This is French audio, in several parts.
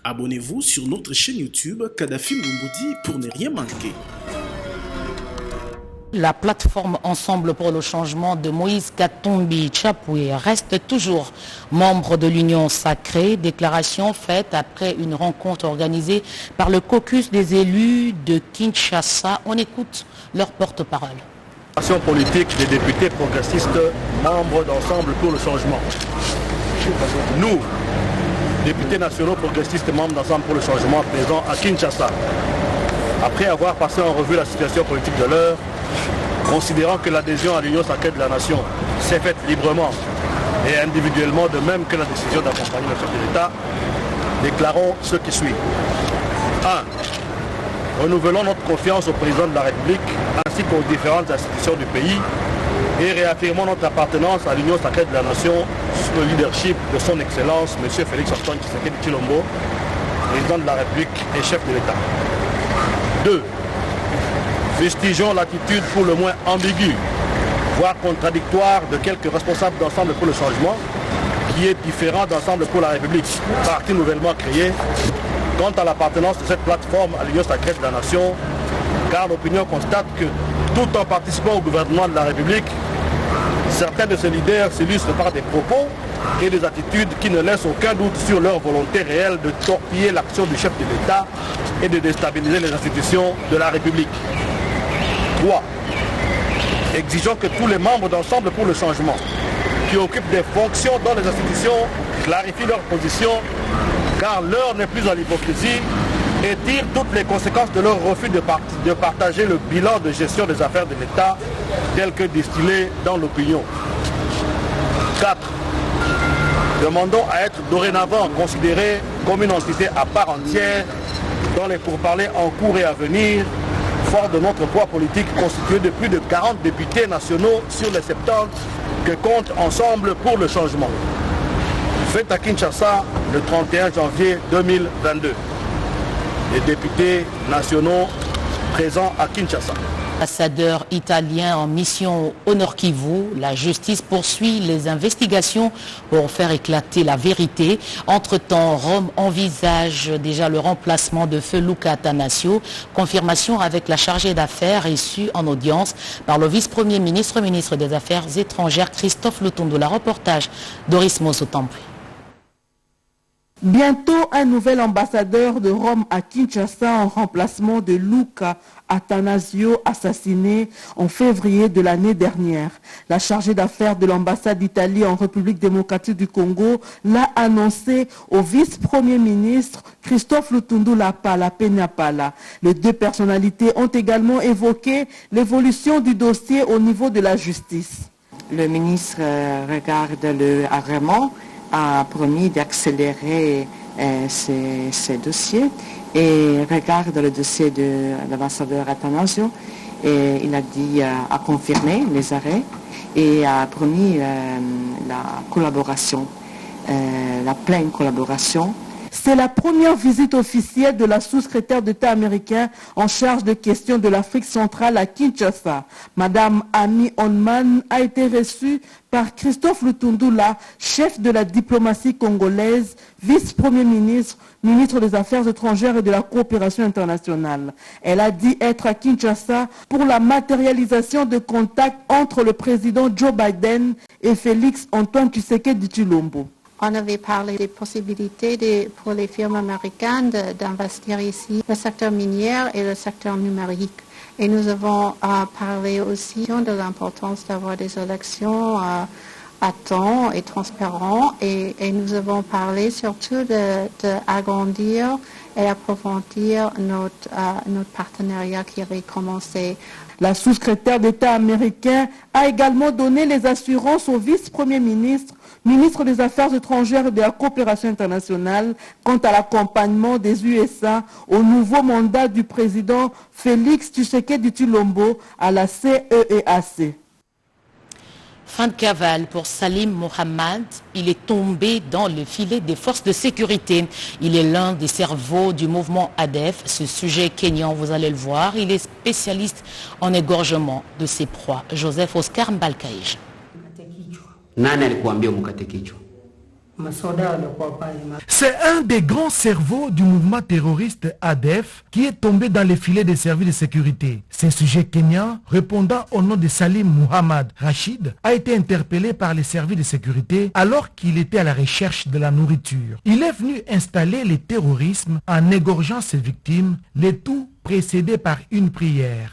Abonnez-vous sur notre chaîne YouTube Kadhafi Moumoudi pour ne rien manquer. La plateforme Ensemble pour le changement de Moïse Katumbi Tchapoué reste toujours membre de l'Union sacrée. Déclaration faite après une rencontre organisée par le caucus des élus de Kinshasa. On écoute leur porte-parole. L'action politique des députés progressistes membres d'Ensemble pour le changement. Nous, députés nationaux progressistes membres d'Ensemble pour le changement présents à Kinshasa, après avoir passé en revue la situation politique de l'heure, considérant que l'adhésion à l'Union sacrée de la nation s'est faite librement et individuellement, de même que la décision d'accompagner le chef de l'État, déclarons ce qui suit. 1. Renouvelons notre confiance au président de la République ainsi qu'aux différentes institutions du pays et réaffirmons notre appartenance à l'Union sacrée de la nation sous le leadership de son Excellence, M. Félix Antoine Tshisekedi Tshilombo, président de la République et chef de l'État. 2. Fustigeons l'attitude pour le moins ambiguë, voire contradictoire de quelques responsables d'Ensemble pour le changement, qui est différent d'Ensemble pour la République, parti nouvellement créé, quant à l'appartenance de cette plateforme à l'Union sacrée de la nation, car l'opinion constate que, tout en participant au gouvernement de la République, certains de ses leaders s'illustrent par des propos et des attitudes qui ne laissent aucun doute sur leur volonté réelle de torpiller l'action du chef de l'État et de déstabiliser les institutions de la République. 3. Exigeons que tous les membres d'Ensemble pour le changement qui occupent des fonctions dans les institutions clarifient leur position, car l'heure n'est plus à l'hypocrisie et tirent toutes les conséquences de leur refus de partager le bilan de gestion des affaires de l'État tel que distillé dans l'opinion. 4. Demandons à être dorénavant considérés comme une entité à part entière dans les pourparlers en cours et à venir, fort de notre poids politique constitué de plus de 40 députés nationaux sur les 70 que compte Ensemble pour le changement. Fait à Kinshasa le 31 janvier 2022. Les députés nationaux présents à Kinshasa. Ambassadeur italien en mission au Nord Kivu, la justice poursuit les investigations pour faire éclater la vérité. Entre-temps, Rome envisage déjà le remplacement de feu Luca Attanasio. Confirmation avec la chargée d'affaires reçue en audience par le vice-premier ministre, ministre des Affaires étrangères Christophe Lutundu. Reportage Doris Mosotampi. Bientôt, un nouvel ambassadeur de Rome à Kinshasa en remplacement de Luca Attanasio, assassiné en février de l'année dernière. La chargée d'affaires de l'ambassade d'Italie en République démocratique du Congo l'a annoncé au vice-premier ministre Christophe Lutundu Penyapala. Les deux personnalités ont également évoqué l'évolution du dossier au niveau de la justice. Le ministre regarde le agrément, a promis d'accélérer ces dossiers et regarde le dossier de l'ambassadeur Attanasio et il a dit a confirmé les arrêts et a promis la collaboration, la pleine collaboration. C'est la première visite officielle de la sous-secrétaire d'État américain en charge des questions de l'Afrique centrale à Kinshasa. Madame Amy Onman a été reçue par Christophe Lutundu, chef de la diplomatie congolaise, vice-premier ministre, ministre des Affaires étrangères et de la coopération internationale. Elle a dit être à Kinshasa pour la matérialisation de contacts entre le président Joe Biden et Félix Antoine Tshisekedi Tshilombo. On avait parlé des possibilités pour les firmes américaines d'investir ici le secteur minier et le secteur numérique. Et nous avons parlé aussi de l'importance d'avoir des élections à temps et transparentes. Et nous avons parlé surtout d'agrandir et approfondir notre partenariat qui avait commencé. La sous-secrétaire d'État américain a également donné les assurances au vice-premier ministre, ministre des Affaires étrangères et de la coopération internationale, quant à l'accompagnement des USA au nouveau mandat du président Félix Tshisekedi Tshilombo à la CEEAC. Fin de cavale pour Salim Mohamed. Il est tombé dans le filet des forces de sécurité. Il est l'un des cerveaux du mouvement ADEF. Ce sujet kényan, vous allez le voir, il est spécialiste en égorgement de ses proies. Joseph Oscar Mbalkaïj. Nani alikuambia umkate kichwa? C'est un des grands cerveaux du mouvement terroriste ADF qui est tombé dans les filets des services de sécurité. Ce sujet kenyan, répondant au nom de Salim Muhammad Rachid, a été interpellé par les services de sécurité alors qu'il était à la recherche de la nourriture. Il est venu installer le terrorisme en égorgeant ses victimes, le tout précédé par une prière.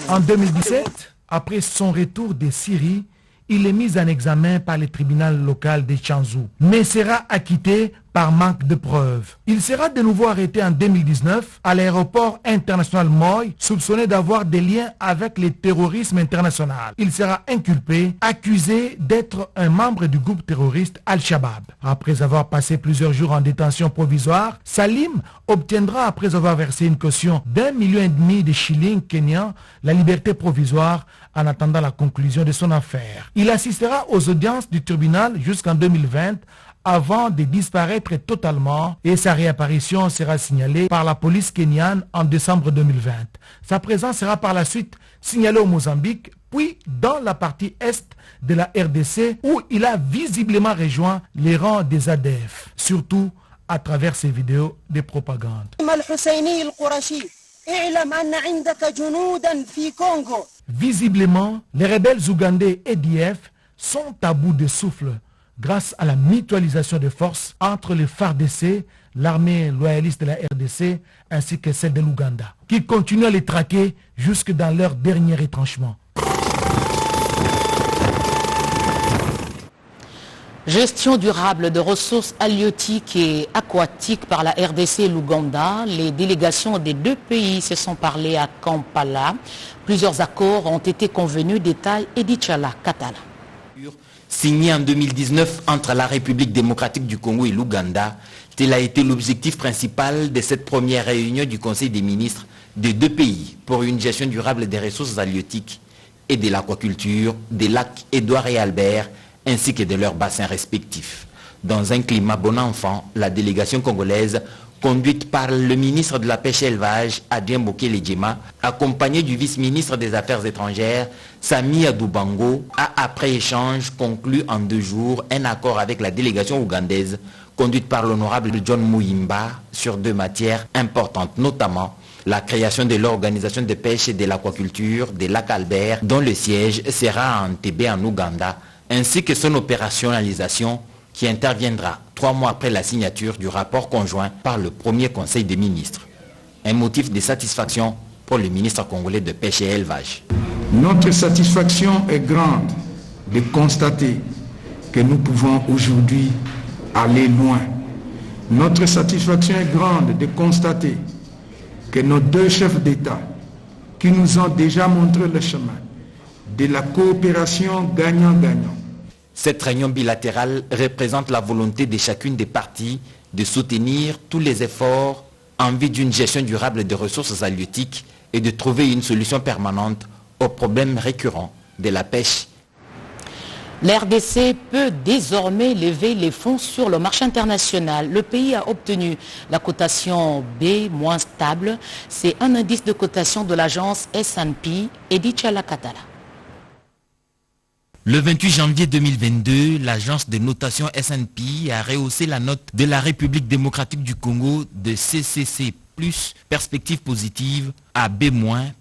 En 2017, après son retour de Syrie, il est mis en examen par le tribunal local de Chanzhou, mais sera acquitté par manque de preuves. Il sera de nouveau arrêté en 2019 à l'aéroport international Moi, soupçonné d'avoir des liens avec le terrorisme international. Il sera inculpé, accusé d'être un membre du groupe terroriste Al-Shabaab. Après avoir passé plusieurs jours en détention provisoire, Salim obtiendra, après avoir versé une caution d'1,5 million de shillings kenyans, la liberté provisoire en attendant la conclusion de son affaire. Il assistera aux audiences du tribunal jusqu'en 2020 avant de disparaître totalement et sa réapparition sera signalée par la police kenyane en décembre 2020. Sa présence sera par la suite signalée au Mozambique, puis dans la partie est de la RDC où il a visiblement rejoint les rangs des ADF, surtout à travers ses vidéos de propagande. Visiblement, les rebelles ougandais EDF sont à bout de souffle grâce à la mutualisation des forces entre les FARDC, l'armée loyaliste de la RDC, ainsi que celle de l'Ouganda, qui continuent à les traquer jusque dans leur dernier retranchement. Gestion durable de ressources halieutiques et aquatiques par la RDC et l'Ouganda. Les délégations des deux pays se sont parlé à Kampala. Plusieurs accords ont été convenus, détail Edichala Katala. Signé en 2019 entre la République démocratique du Congo et l'Ouganda, tel a été l'objectif principal de cette première réunion du Conseil des ministres des deux pays pour une gestion durable des ressources halieutiques et de l'aquaculture des lacs Édouard et Albert ainsi que de leurs bassins respectifs. Dans un climat bon enfant, la délégation congolaise, conduite par le ministre de la Pêche et Élevage, Adrien Bokele-Djema, accompagné du vice-ministre des Affaires étrangères, Sami Adoubango, a après échange conclu en 2 jours un accord avec la délégation ougandaise, conduite par l'honorable John Muyimba, sur 2 matières importantes, notamment la création de l'organisation de pêche et de l'aquaculture des lacs Albert, dont le siège sera à Entebbe en Ouganda, ainsi que son opérationnalisation qui interviendra 3 mois après la signature du rapport conjoint par le premier conseil des ministres. Un motif de satisfaction pour le ministre congolais de Pêche et Élevage. Notre satisfaction est grande de constater que nous pouvons aujourd'hui aller loin. Notre satisfaction est grande de constater que nos 2 chefs d'État qui nous ont déjà montré le chemin de la coopération gagnant-gagnant. Cette réunion bilatérale représente la volonté de chacune des parties de soutenir tous les efforts en vue d'une gestion durable des ressources halieutiques et de trouver une solution permanente aux problèmes récurrents de la pêche. La RDC peut désormais lever les fonds sur le marché international. Le pays a obtenu la cotation B- stable. C'est un indice de cotation de l'agence S&P Edichala Katala. Le 28 janvier 2022, l'agence de notation S&P a rehaussé la note de la République démocratique du Congo de CCC+, perspective positive, à B-,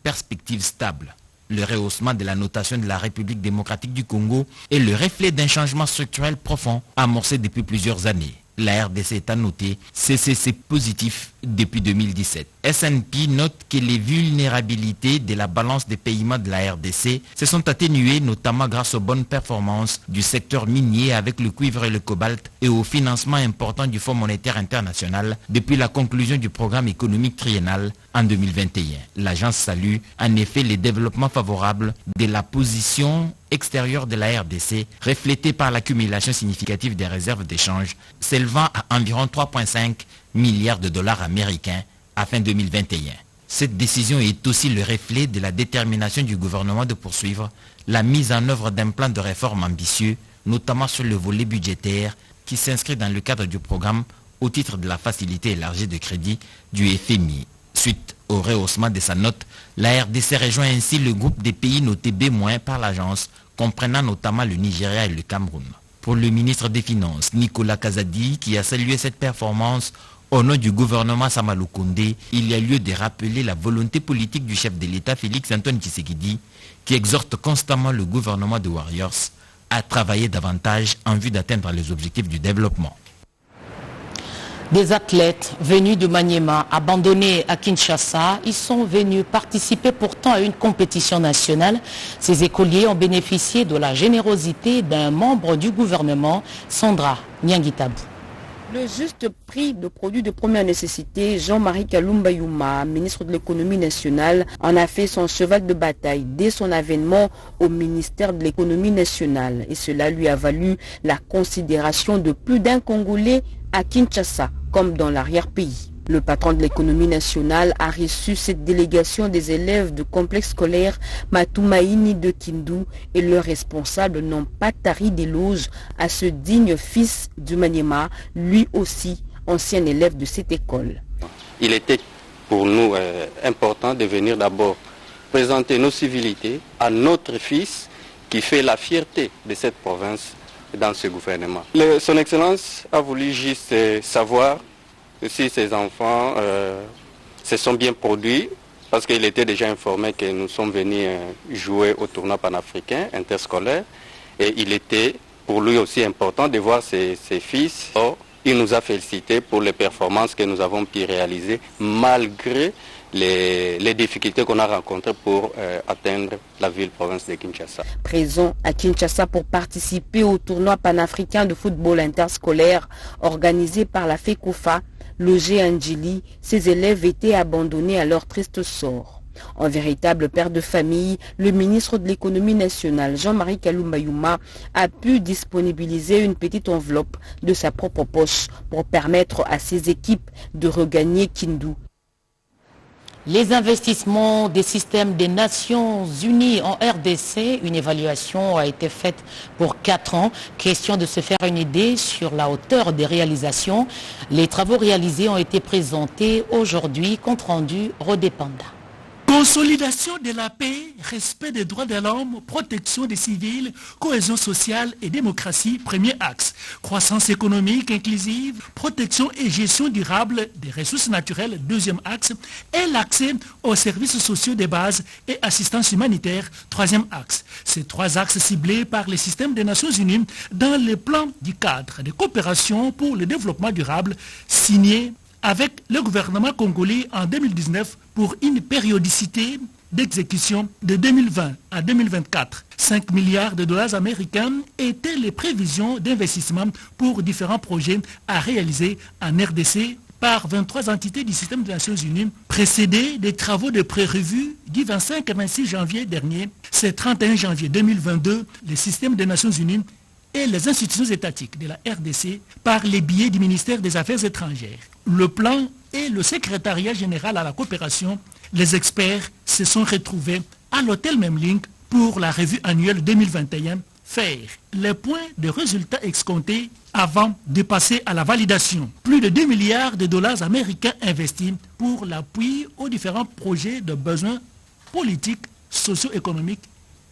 perspective stable. Le rehaussement de la notation de la République démocratique du Congo est le reflet d'un changement structurel profond amorcé depuis plusieurs années. La RDC est à noter CCC positif depuis 2017. S&P note que les vulnérabilités de la balance des paiements de la RDC se sont atténuées notamment grâce aux bonnes performances du secteur minier avec le cuivre et le cobalt et au financement important du Fonds monétaire international depuis la conclusion du programme économique triennal en 2021. L'agence salue en effet les développements favorables de la position extérieure de la RDC, reflétée par l'accumulation significative des réserves d'échange, s'élevant à environ 3,5 milliards de dollars américains à fin 2021. Cette décision est aussi le reflet de la détermination du gouvernement de poursuivre la mise en œuvre d'un plan de réforme ambitieux, notamment sur le volet budgétaire, qui s'inscrit dans le cadre du programme au titre de la facilité élargie de crédit du FMI. Suite au rehaussement de sa note, la RDC rejoint ainsi le groupe des pays notés B- par l'agence, comprenant notamment le Nigeria et le Cameroun. Pour le ministre des Finances, Nicolas Kazadi, qui a salué cette performance, au nom du gouvernement Samalou Koundé, il y a lieu de rappeler la volonté politique du chef de l'État Félix Antoine Tshisekedi, qui exhorte constamment le gouvernement de Warriors à travailler davantage en vue d'atteindre les objectifs du développement. Des athlètes venus de Maniema, abandonnés à Kinshasa, ils sont venus participer pourtant à une compétition nationale. Ces écoliers ont bénéficié de la générosité d'un membre du gouvernement, Sandra Nyangitabou. Le juste prix de produits de première nécessité, Jean-Marie Kalumba Youma, ministre de l'économie nationale, en a fait son cheval de bataille dès son avènement au ministère de l'économie nationale. Et cela lui a valu la considération de plus d'un Congolais à Kinshasa, comme dans l'arrière-pays. Le patron de l'économie nationale a reçu cette délégation des élèves du complexe scolaire Matoumaïni de Kindu et leurs responsables n'ont pas tari d'éloges à ce digne fils du Maniema, lui aussi ancien élève de cette école. Il était pour nous important de venir d'abord présenter nos civilités à notre fils qui fait la fierté de cette province dans ce gouvernement. Son Excellence a voulu juste savoir si ces enfants se sont bien produits, parce qu'il était déjà informé que nous sommes venus jouer au tournoi panafricain interscolaire, et il était pour lui aussi important de voir ses fils. Or, il nous a félicité pour les performances que nous avons pu réaliser, malgré les difficultés qu'on a rencontrées pour atteindre la ville-province de Kinshasa. Présent à Kinshasa pour participer au tournoi panafricain de football interscolaire organisé par la FECOFA, logé à Ndjili, ces élèves étaient abandonnés à leur triste sort. En véritable père de famille, le ministre de l'économie nationale, Jean-Marie Kalumba Youma, a pu disponibiliser une petite enveloppe de sa propre poche pour permettre à ses équipes de regagner Kindu. Les investissements des systèmes des Nations Unies en RDC, une évaluation a été faite pour 4 ans. Question de se faire une idée sur la hauteur des réalisations. Les travaux réalisés ont été présentés aujourd'hui, compte rendu Rodépanda. Consolidation de la paix, respect des droits de l'homme, protection des civils, cohésion sociale et démocratie, premier axe. Croissance économique inclusive, protection et gestion durable des ressources naturelles, deuxième axe. Et l'accès aux services sociaux de base et assistance humanitaire, troisième axe. Ces 3 axes ciblés par les systèmes des Nations Unies dans le plan du cadre de coopération pour le développement durable signé avec le gouvernement congolais en 2019 pour une périodicité d'exécution de 2020 à 2024. 5 milliards de dollars américains étaient les prévisions d'investissement pour différents projets à réaliser en RDC par 23 entités du système des Nations Unies, précédés des travaux de pré-revue du 25 et 26 janvier dernier. C'est 31 janvier 2022, le système des Nations Unies et les institutions étatiques de la RDC par les biais du ministère des Affaires étrangères. Le plan et le secrétariat général à la coopération, les experts se sont retrouvés à l'hôtel Memling pour la revue annuelle 2021, faire les points de résultats escomptés avant de passer à la validation. Plus de 2 milliards de dollars américains investis pour l'appui aux différents projets de besoins politiques, socio-économiques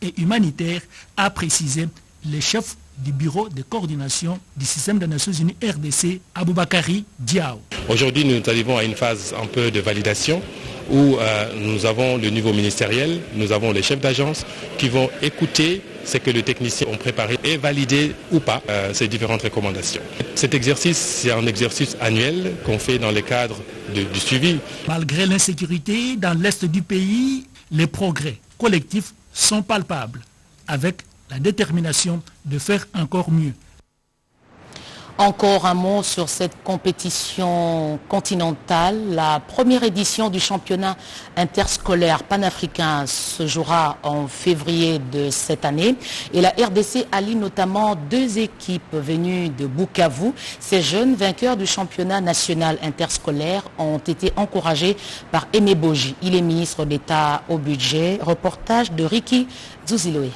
et humanitaires, a précisé le chef du bureau de coordination du système des Nations Unies RDC, Aboubakari Diao. Aujourd'hui, nous arrivons à une phase un peu de validation où nous avons le niveau ministériel, nous avons les chefs d'agence qui vont écouter ce que les techniciens ont préparé et valider ou pas ces différentes recommandations. Cet exercice, c'est un exercice annuel qu'on fait dans le cadre du suivi. Malgré l'insécurité dans l'est du pays, les progrès collectifs sont palpables, avec la détermination de faire encore mieux. Encore un mot sur cette compétition continentale. La première édition du championnat interscolaire panafricain se jouera en février de cette année. Et la RDC allie notamment 2 équipes venues de Bukavu. Ces jeunes vainqueurs du championnat national interscolaire ont été encouragés par Aimé Boji. Il est ministre d'État au budget. Reportage de Ricky Zouziloya.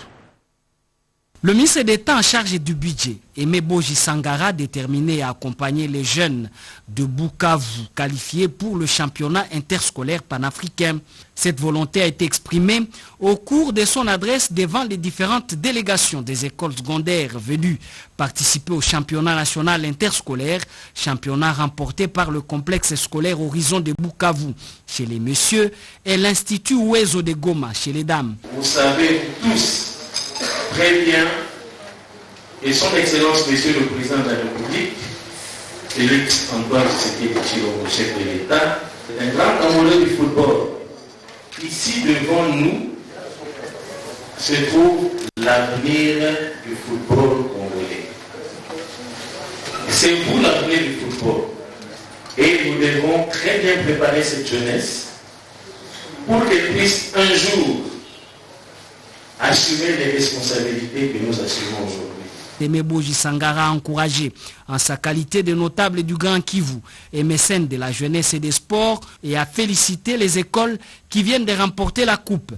Le ministre d'État en charge du budget, Aimé Boji Sangara, déterminé à accompagner les jeunes de Bukavu qualifiés pour le championnat interscolaire panafricain. Cette volonté a été exprimée au cours de son adresse devant les différentes délégations des écoles secondaires venues participer au championnat national interscolaire, championnat remporté par le complexe scolaire Horizon de Bukavu chez les messieurs et l'Institut Uwezo de Goma chez les dames. Vous savez tous très bien, et son Excellence, Monsieur le Président de la République, Félix Antoine Tshisekedi Tshilombo, chef de l'État, est un grand amoureux du football. Ici devant nous se trouve l'avenir du football congolais. C'est vous l'avenir du football. Et nous devons très bien préparer cette jeunesse pour qu'elle puisse un jour assumer les responsabilités que nous assumons aujourd'hui. Aimé Boji Sangara a encouragé en sa qualité de notable du Grand Kivu et mécène de la jeunesse et des sports et a félicité les écoles qui viennent de remporter la coupe.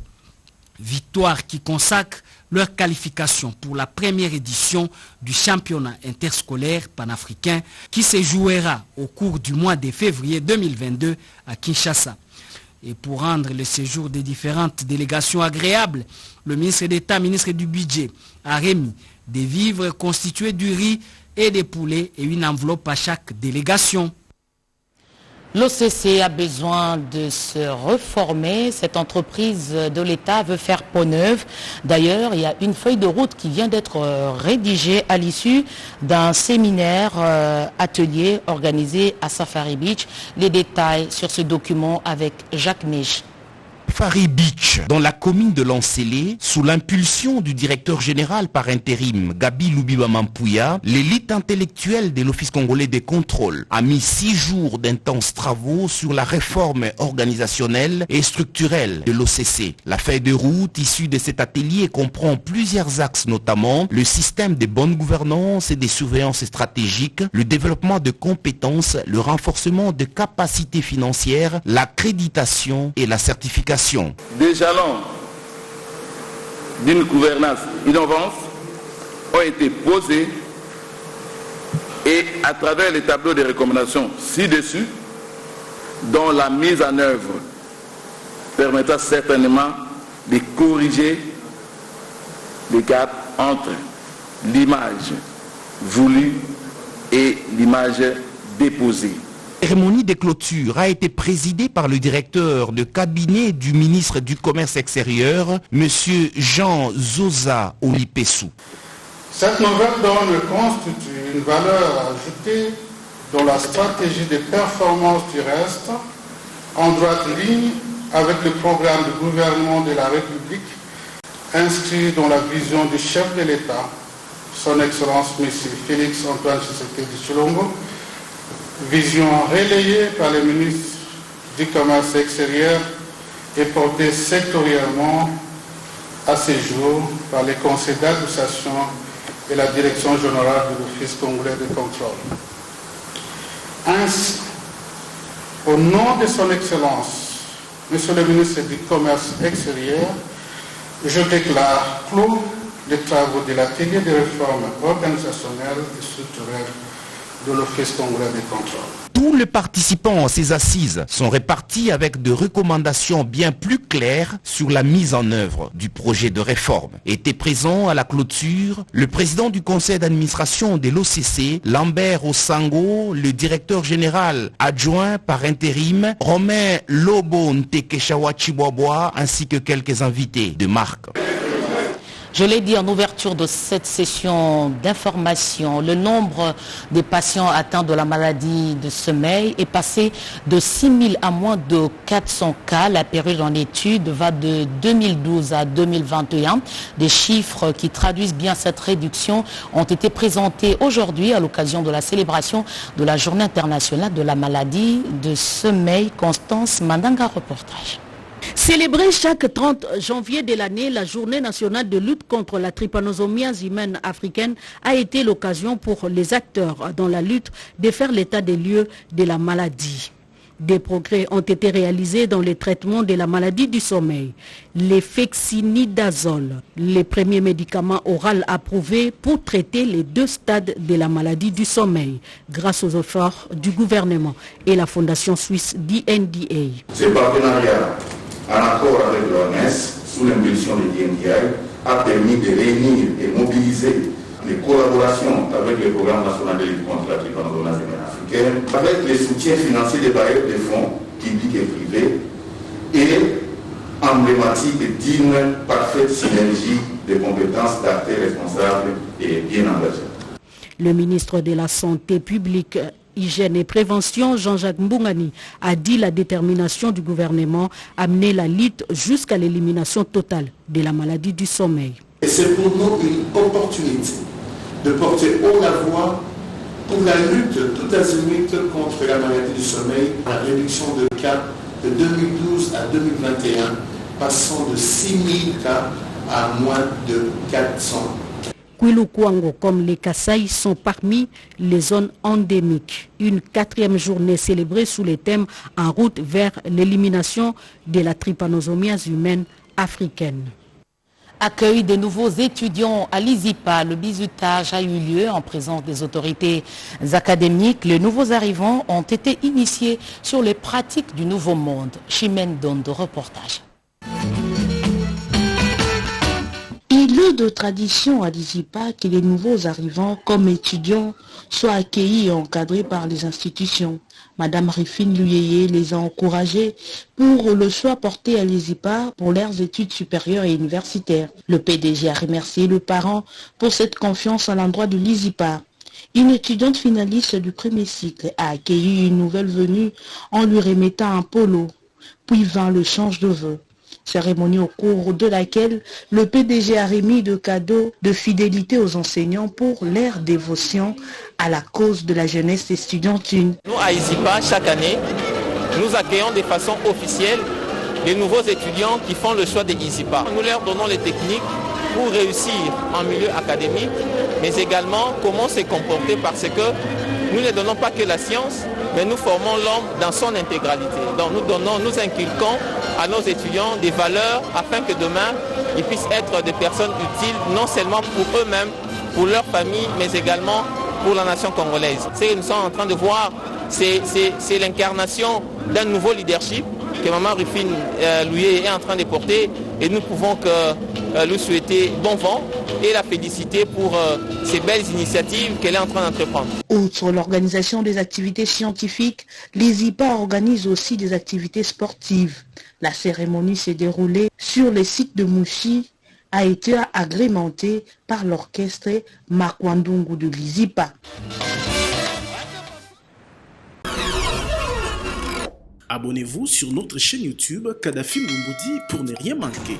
Victoire qui consacre leur qualification pour la première édition du championnat interscolaire panafricain qui se jouera au cours du mois de février 2022 à Kinshasa. Et pour rendre le séjour des différentes délégations agréables, le ministre d'État, ministre du Budget, a remis des vivres constitués du riz et des poulets et une enveloppe à chaque délégation. L'OCC a besoin de se reformer. Cette entreprise de l'État veut faire peau neuve. D'ailleurs, il y a une feuille de route qui vient d'être rédigée à l'issue d'un séminaire atelier organisé à Safari Beach. Les détails sur ce document avec Jacques Mich. Safari Beach, dans la commune de Lancélé, sous l'impulsion du directeur général par intérim Gabi Loubiba Mampouya, l'élite intellectuelle de l'Office congolais des contrôles a mis 6 jours d'intenses travaux sur la réforme organisationnelle et structurelle de l'OCC. La feuille de route issue de cet atelier comprend plusieurs axes, notamment le système de bonne gouvernance et des surveillances stratégiques, le développement de compétences, le renforcement de capacités financières, l'accréditation et la certification. Des jalons d'une gouvernance innovante ont été posés et à travers les tableaux de recommandations ci-dessus, dont la mise en œuvre permettra certainement de corriger les gaps entre l'image voulue et l'image déposée. La cérémonie de clôture a été présidée par le directeur de cabinet du ministre du Commerce extérieur, M. Jean Zosa Olipessou. Cette nouvelle donne constitue une valeur ajoutée dans la stratégie de performance du reste, en droite ligne avec le programme de gouvernement de la République, inscrit dans la vision du chef de l'État, son Excellence M. Félix Antoine Tshisekedi Tshilombo, vision relayée par le ministre du Commerce extérieur et portée sectoriellement à ce jour par les conseils d'administration et la direction générale de l'Office congolais de contrôle. Ainsi, au nom de son Excellence, Monsieur le ministre du Commerce extérieur, je déclare clos les travaux de l'atelier de réforme organisationnelle et structurelle de l'Office congolais de contrôle. Tous les participants à ces assises sont répartis avec des recommandations bien plus claires sur la mise en œuvre du projet de réforme. Était présent à la clôture le président du conseil d'administration de l'OCC, Lambert Osango, le directeur général adjoint par intérim, Romain Lobo Ntekeshawa Chibwabwa, ainsi que quelques invités de marque. Je l'ai dit en ouverture de cette session d'information, le nombre de patients atteints de la maladie de sommeil est passé de 6 000 à moins de 400 cas. La période en étude va de 2012 à 2021. Des chiffres qui traduisent bien cette réduction ont été présentés aujourd'hui à l'occasion de la célébration de la Journée internationale de la maladie de sommeil. Constance Mandanga, reportage. Célébrer chaque 30 janvier de l'année la journée nationale de lutte contre la trypanosomiase humaine africaine a été l'occasion pour les acteurs dans la lutte de faire l'état des lieux de la maladie. Des progrès ont été réalisés dans le traitement de la maladie du sommeil. L'effexinidazole, le premier médicament oral approuvé pour traiter les 2 stades de la maladie du sommeil, grâce aux efforts du gouvernement et la fondation suisse DNDA. Ce partenariat, en accord avec l'OMS, sous l'impulsion de DNDA, a permis de réunir et mobiliser les collaborations avec le programme national de lutte contre la trypanosomiase africaine, avec le soutien financier des bailleurs de fonds publics et privés, et emblématique d'une parfaite synergie de compétences d'acteurs responsables et bien engagés. Le ministre de la Santé publique, Hygiène et Prévention, Jean-Jacques Mbungani, a dit la détermination du gouvernement à mener la lutte jusqu'à l'élimination totale de la maladie du sommeil. Et c'est pour nous une opportunité de porter haut la voix pour la lutte tout azimut contre la maladie du sommeil, la réduction de cas de 2012 à 2021, passant de 6 000 cas à moins de 400. Kwilu-Kwango comme les Kasaï sont parmi les zones endémiques. Une 4e journée célébrée sous les thèmes en route vers l'élimination de la trypanosomiase humaine africaine. Accueil des nouveaux étudiants à l'ISIPA. Le bizutage a eu lieu en présence des autorités académiques. Les nouveaux arrivants ont été initiés sur les pratiques du nouveau monde. Chimène Dondo, reportage. Il est de tradition à l'ISIPA que les nouveaux arrivants comme étudiants soient accueillis et encadrés par les institutions. Madame Rifine Luyeye les a encouragés pour le choix porté à l'ISIPA pour leurs études supérieures et universitaires. Le PDG a remercié le parent pour cette confiance à l'endroit de l'ISIPA. Une étudiante finaliste du premier cycle a accueilli une nouvelle venue en lui remettant un polo. Puis vint le change de vœux. Cérémonie au cours de laquelle le PDG a remis de cadeaux de fidélité aux enseignants pour leur dévotion à la cause de la jeunesse estudiantine. Nous, à ISIPA, chaque année, nous accueillons de façon officielle les nouveaux étudiants qui font le choix de ISIPA. Nous leur donnons les techniques pour réussir en milieu académique, mais également comment se comporter parce que nous ne donnons pas que la science, mais nous formons l'homme dans son intégralité. Donc nous inculquons à nos étudiants des valeurs afin que demain, ils puissent être des personnes utiles, non seulement pour eux-mêmes, pour leur famille, mais également pour la nation congolaise. Ce que nous sommes en train de voir, c'est l'incarnation d'un nouveau leadership que Maman Rufine Luyeye est en train de porter et nous pouvons lui souhaiter bon vent et la féliciter pour ces belles initiatives qu'elle est en train d'entreprendre. Outre l'organisation des activités scientifiques, l'ISIPA organise aussi des activités sportives. La cérémonie s'est déroulée sur le site de Mouchi, a été agrémentée par l'orchestre Makwandungu de l'ISIPA. Abonnez-vous sur notre chaîne YouTube Kadhafi Moumoudi pour ne rien manquer.